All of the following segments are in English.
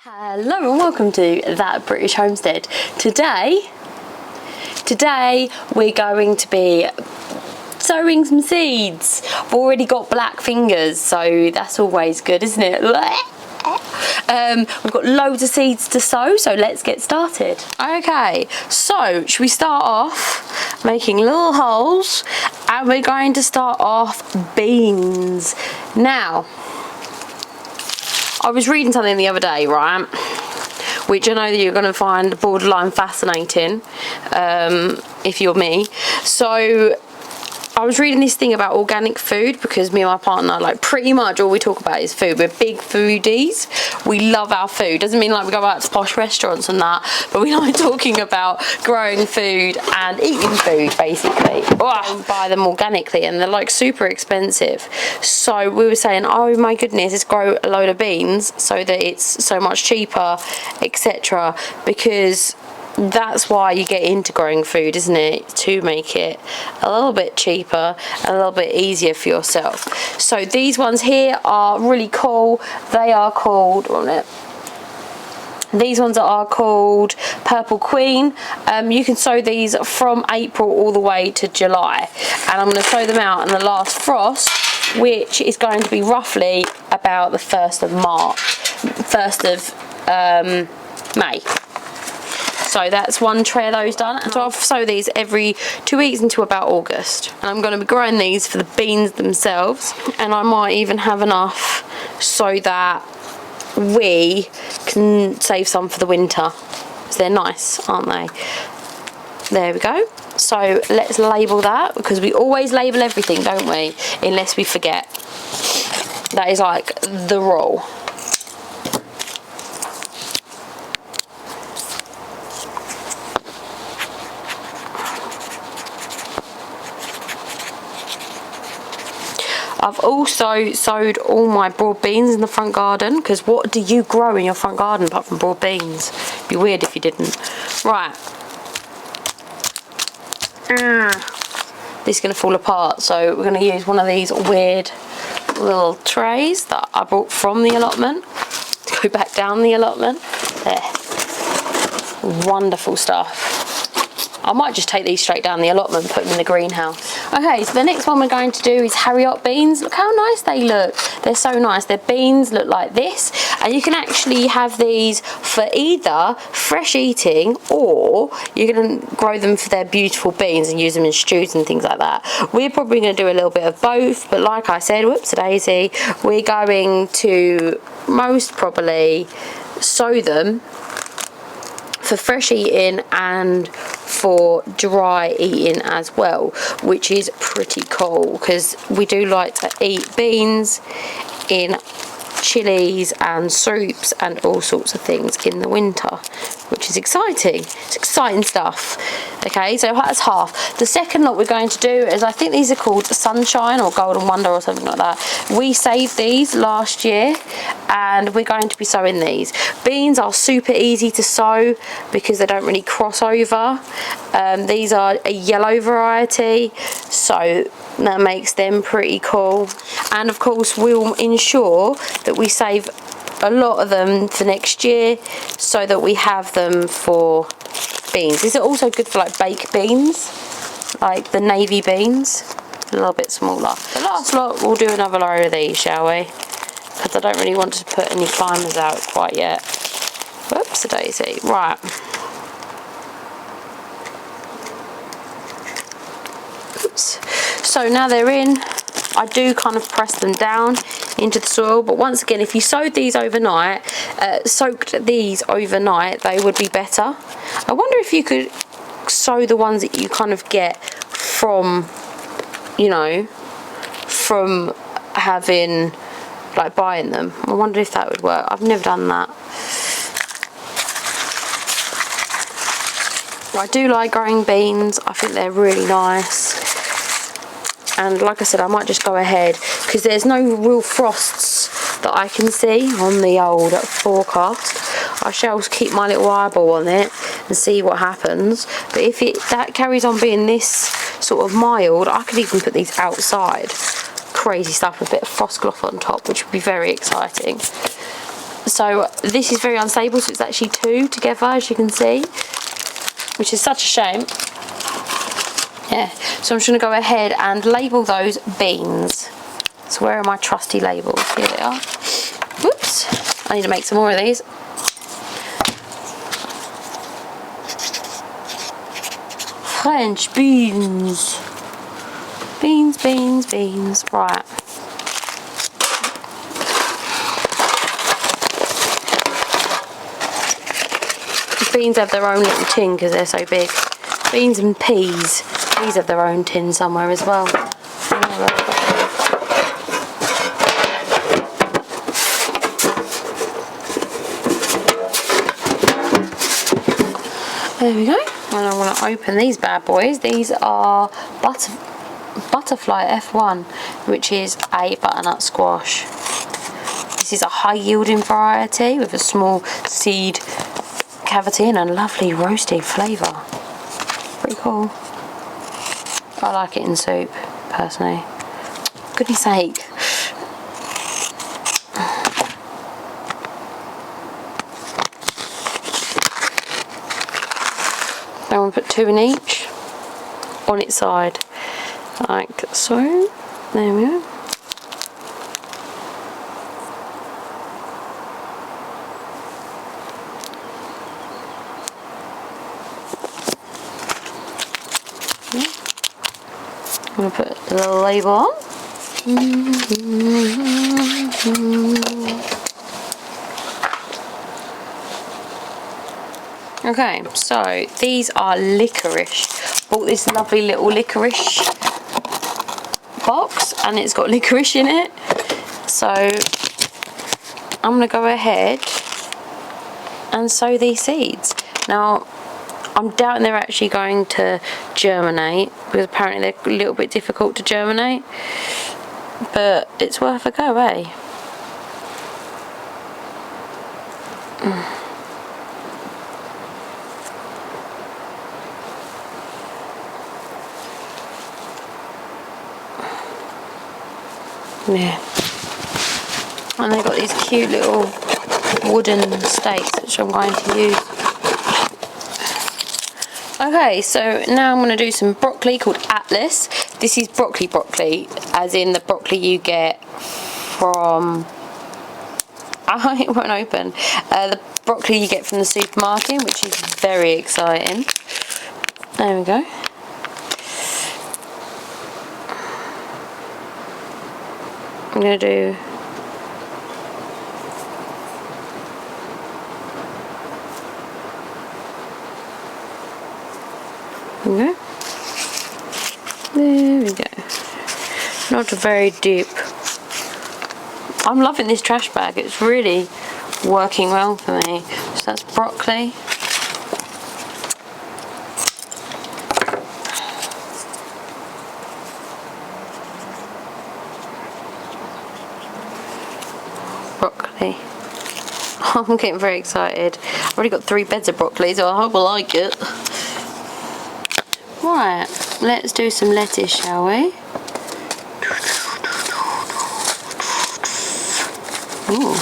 Hello and welcome to That British Homestead. Today we're going to be sowing some seeds. I've already got black fingers, so that's always good, isn't it? We've got loads of seeds to sow, so let's get started. Okay, so should we start off making little holes, and we're going to start off beans. Now, I was reading something the other day, right, which I know that you're going to find borderline fascinating, if you're me. So I was reading this thing about organic food, because me and my partner, like, pretty much all we talk about is food. We're big foodies. We love our food. Doesn't mean like we go out to posh restaurants and that, but we like talking about growing food and eating food, basically. Oh, buy them organically, and they're like super expensive. So we were saying, oh my goodness, let's grow a load of beans so that it's so much cheaper, etc. Because that's why you get into growing food, isn't it? To make it a little bit cheaper and a little bit easier for yourself. So these ones here are really cool. They are called, these ones are called Purple Queen. You can sow these from April all the way to July, and I'm going to sow them out in the last frost, which is going to be roughly about the 1st of May. So that's one tray of those done, and so I'll sow these every 2 weeks until about August. And I'm going to be growing these for the beans themselves, and I might even have enough so that we can save some for the winter. So they're nice, aren't they? There we go. So let's label that, because we always label everything, don't we? Unless we forget. That is like the rule. I've also sowed all my broad beans in the front garden, because what do you grow in your front garden apart from broad beans? It'd be weird if you didn't. Right. This is going to fall apart, so we're going to use one of these weird little trays that I bought from the allotment. To go back down the allotment. There. Wonderful stuff. I might just take these straight down the allotment and put them in the greenhouse. Okay, so the next one we're going to do is Harriot beans. Look how nice they look. They're so nice. Their beans look like this, and you can actually have these for either fresh eating, or you can grow them for their beautiful beans and use them in stews and things like that. We're probably going to do a little bit of both, but like I said, whoops-a-daisy, we're going to most probably sow them for fresh eating and for dry eating as well, which is pretty cool, because we do like to eat beans in chilies and soups and all sorts of things in the winter, which is exciting. It's exciting stuff. Okay, so that's half. The second lot we're going to do is, I think these are called Sunshine or Golden Wonder or something like that. We saved these last year, and we're going to be sowing these. Beans are super easy to sow because they don't really cross over. These are a yellow variety, so that makes them pretty cool. And of course we'll ensure that we save a lot of them for next year, so that we have them for beans. These are also good for like baked beans, like the navy beans, a little bit smaller. The last lot, we'll do another load of these, shall we? Because I don't really want to put any climbers out quite yet. Whoops-a-daisy. Right. Oops. So now they're in, I do kind of press them down into the soil, but once again, if you sowed these overnight, soaked these overnight, they would be better. I wonder if you could sow the ones that you kind of get from, you know, from having, like, buying them. I wonder if that would work. I've never done that. I do like growing beans. I think they're really nice. And like I said, I might just go ahead, because there's no real frosts that I can see on the old forecast. I shall keep my little eyeball on it and see what happens. But if that carries on being this sort of mild, I could even put these outside. Crazy stuff with a bit of frost cloth on top, which would be very exciting. So this is very unstable, so it's actually 2 together, as you can see, which is such a shame. Yeah, so I'm just going to go ahead and label those beans. So where are my trusty labels? Here they are. Whoops, I need to make some more of these. French beans. Beans, beans, beans. Right. Beans have their own little tin because they're so big. Beans and peas. These have their own tin somewhere as well. There we go. And I'm going to open these bad boys. These are Butterfly F1, which is a butternut squash. This is a high yielding variety with a small seed cavity and a lovely roasty flavour. Pretty cool. I like it in soup, personally. Goodness sake. I'm going to put 2 in each on its side, like so. There we go. I'm going to put the little label on. Okay, so these are licorice. Bought this lovely little licorice box and it's got licorice in it. So I'm going to go ahead and sow these seeds. Now, I'm doubting they're actually going to germinate because apparently they're a little bit difficult to germinate, but it's worth a go, eh? Yeah. And they've got these cute little wooden stakes which I'm going to use. Okay, so now I'm going to do some broccoli called Atlas. This is broccoli, as in the broccoli you get from... Oh, it won't open. The broccoli you get from the supermarket, which is very exciting. There we go. I'm going to do... Okay. There we go. Not very deep. I'm loving this trash bag. It's really working well for me. So that's broccoli. Broccoli. I'm getting very excited. I've already got 3 beds of broccoli, so I hope I like it. Right, let's do some lettuce, shall we? Ooh. In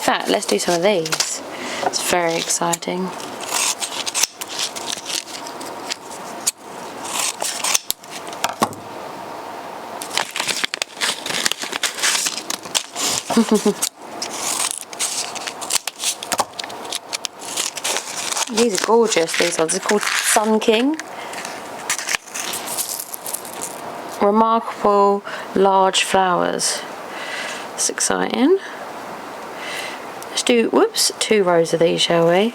fact, let's do some of these. It's very exciting. These are gorgeous, these ones. They're called Sun King. Remarkable large flowers. It's exciting. Let's do, whoops, 2 rows of these, shall we?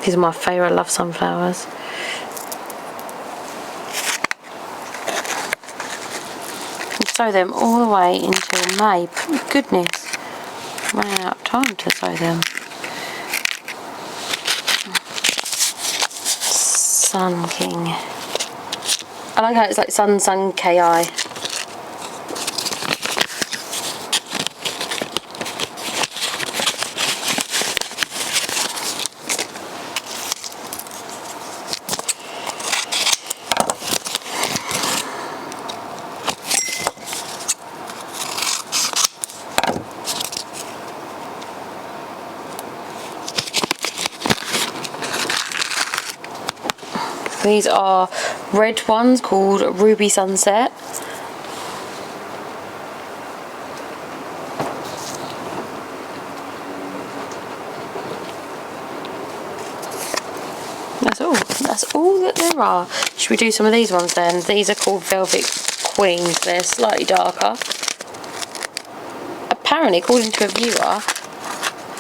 These are my favourite. I love sunflowers. And sow them all the way until May. Goodness, I'm running out of time to sow them. Sun King. I like how it's like Sun KI. These are red ones called Ruby Sunset. That's all that there are. Should we do some of these ones then? These are called Velvet Queens. They're slightly darker. Apparently, according to a viewer,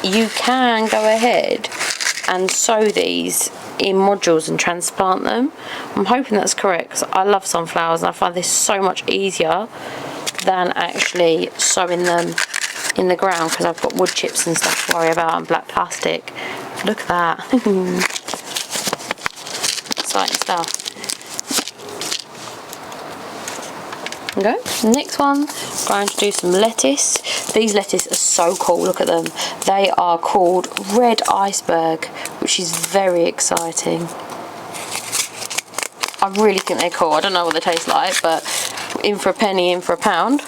you can go ahead and sow these in modules and transplant them. I'm hoping that's correct because I love sunflowers and I find this so much easier than actually sowing them in the ground because I've got wood chips and stuff to worry about and black plastic. Look at that. Exciting stuff. Okay, next one, I'm going to do some lettuce. These lettuce are so cool, look at them. They are called Red Iceberg, which is very exciting. I really think they're cool. I don't know what they taste like, but in for a penny, in for a pound.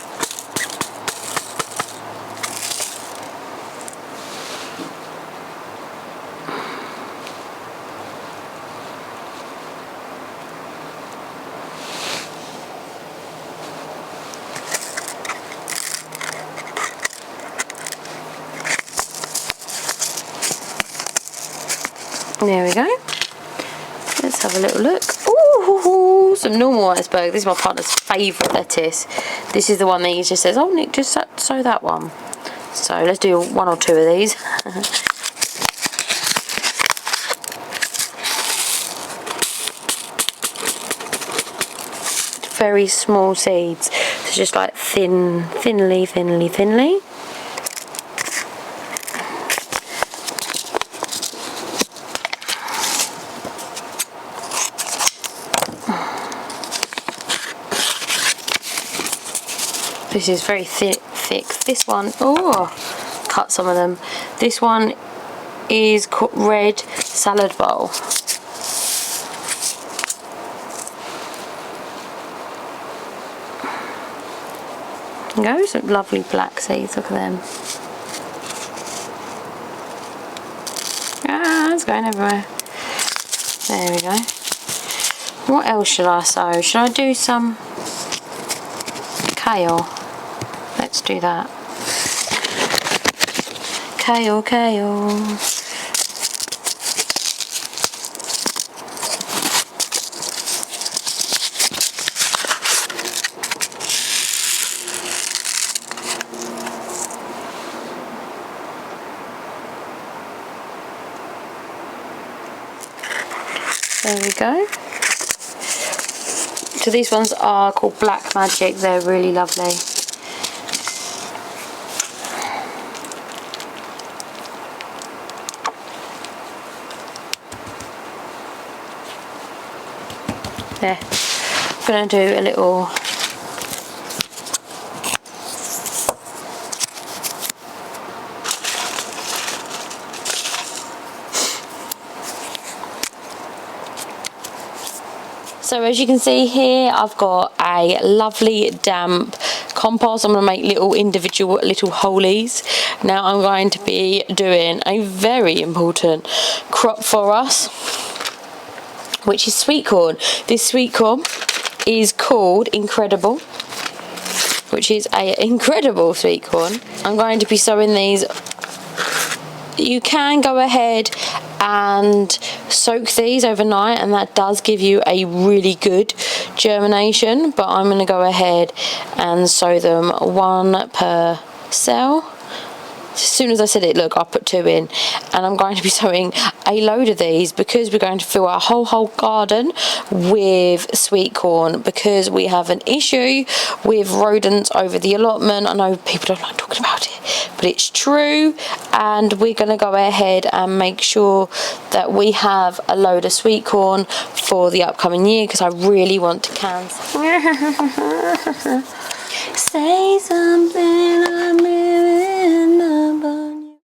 There we go. Let's have a little look. Ooh, some normal iceberg. This is my partner's favourite lettuce. This is the one that he just says, oh Nick, just sow that one. So let's do one or two of these. Very small seeds. So just like thinly. This is very thick. This one, oh, cut some of them. This one is called Red Salad Bowl. There go, some lovely black seeds, look at them. Ah, it's going everywhere. There we go. What else should I sow? Should I do some kale? Let's do that. Kale. There we go. So these ones are called Black Magic. They're really lovely. There. I'm going to do a little So as you can see here, I've got a lovely damp compost. I'm going to make little individual little holies. Now I'm going to be doing a very important crop for us, which is sweet corn. This sweet corn is called Incredible, which is an incredible sweet corn. I'm going to be sowing these. You can go ahead and soak these overnight, and that does give you a really good germination, but I'm going to go ahead and sow them one per cell. As soon as I said it, look, I put 2 in, and I'm going to be sowing a load of these because we're going to fill our whole garden with sweet corn because we have an issue with rodents over the allotment. I know people don't like talking about it, but it's true, and we're going to go ahead and make sure that we have a load of sweet corn for the upcoming year because I really want to cancel. Say something, I'm really